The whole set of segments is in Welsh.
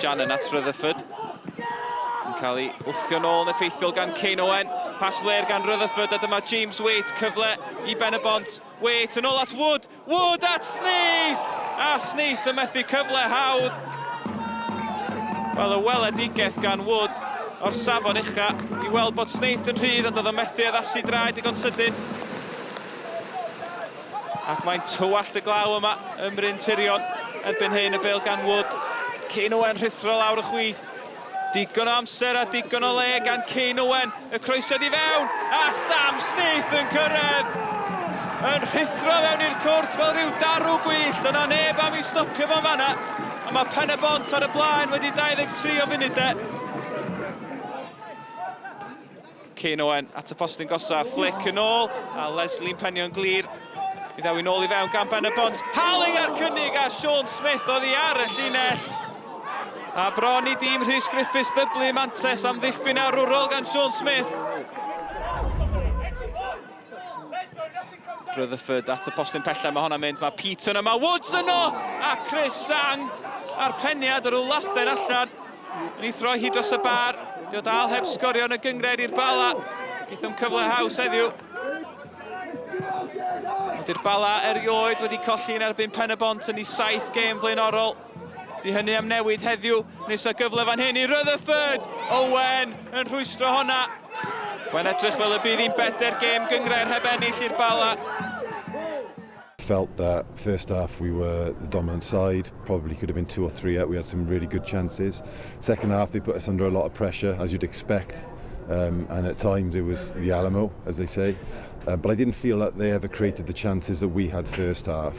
Shannon at Rutherford. Yn cael ei wthio nôl yn effeithiol gan Kane Owen. Pas flair gan Rutherford, a dyma James Waite, cyfle i Ben-y-bont. Waite yn ôl at Wood, Wood at Snaith! A Snaith yn methu cyfle hawdd. Wel, y weledigaeth gan Wood o'r safon ucha i weld bod Snaith yn rhydd, ond oedd yn methu addasu draed digon sydyn. Ac mae'n tywallt y glaw yma ym Bryn Tirion erbyn hyn y bêl gan Wood. Kane Owen rhuthro lawr y chwith. Digon o amser a digon o le gan Kane Owen. Y croeso di fewn, a Sam Snaith yn cyrraedd. Yn rhuthro fewn i'r cwrt fel rhyw darw gwyllt. Yna neb am i stopio fo'n fanna. A mae Pen-y-bont ar y blaen wedi 23 o funudau. Kane Owen at y postyn gosa, flic yn ôl, a Leslie'n penio'n glir. I ddewin ôl i fewn gan Ben-y-bont. Haling ar cynnig a Sean Smith oedd hi ar y llinell. A bron i dîm Rhys Griffiths ddyblu mantes am ddiffyn arwrol gan Sean Smith. Rutherford at y postyn pella, mae hwnna'n mynd. Mae Peter yma, Woods yno! A Chris Sang a'r peniad ar yw lathen allan. Yn ei throi hi dros y bar. Dio dal heb sgorio yn y gyngred i'r Bala. Geithom cyfle haws heddiw. Ydy'r Bala erioed wedi colli yn erbyn Pen-y-bont yn ei 7th gêm flaenorol. Di hynny am newid heddiw, nes y gyfle fan hyn i Rutherford. Owen yn rhwystro honna. Mae'n edrych fel y bydd hi'n bedair gêm gyngred heb ennill i'r Bala. Felt that first half we were the dominant side, probably could have been 2 or 3 out. We had some really good chances. Second half they put us under a lot of pressure, as you'd expect. And at times it was the Alamo, as they say. But I didn't feel that they ever created the chances that we had first half.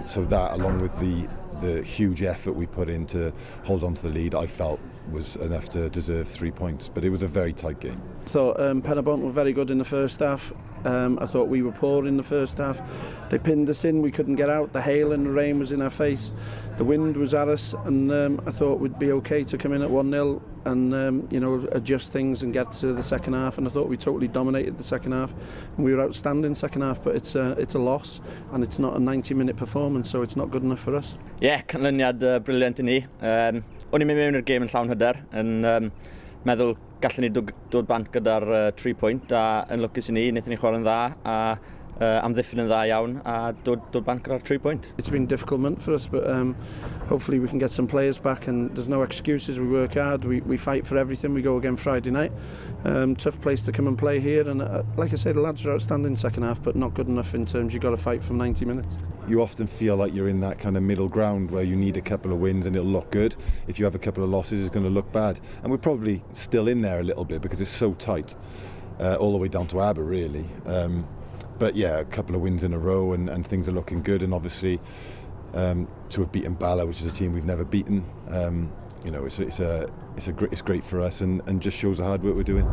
So that, along with the huge effort we put in to hold on to the lead, I felt was enough to deserve 3 points. But it was a very tight game. I thought Pen-y-bont were very good in the first half. I thought we were poor in the first half. They pinned us in, we couldn't get out. The hail and the rain was in our face. The wind was at us, and I thought we'd be okay to come in at 1-0 and you know, adjust things and get to the second half. And I thought we totally dominated the second half, and we were outstanding second half. But it's a loss, and it's not a 90-minute performance, so it's not good enough for us. Canlyniad briliant i ni. O'n i'n mynd mewn i'r gêm yn llawn hyder, yn meddwl gallwn ni dod bant gyda'r 3 pwynt, a yn lwcus i ni, wnaethon ni chwarae'n dda, a amddiffyn yn dda iawn, a dod bant gyda'r 3 pwynt. It's been a difficult month for us, but hopefully we can get some players back, and there's no excuses. We work hard, we fight for everything. We go again Friday night. Tough place to come and play here, and like I say, the lads are outstanding second half, but not good enough in terms you've got to fight for 90 minutes. You often feel like you're in that kind of middle ground where you need a couple of wins and it'll look good. If you have a couple of losses, it's going to look bad. And we're probably still in there a little bit because it's so tight, all the way down to Aber, really. But yeah, a couple of wins in a row and things are looking good. And obviously, to have beaten Bala, which is a team we've never beaten, you know, it's great for us and just shows the hard work we're doing.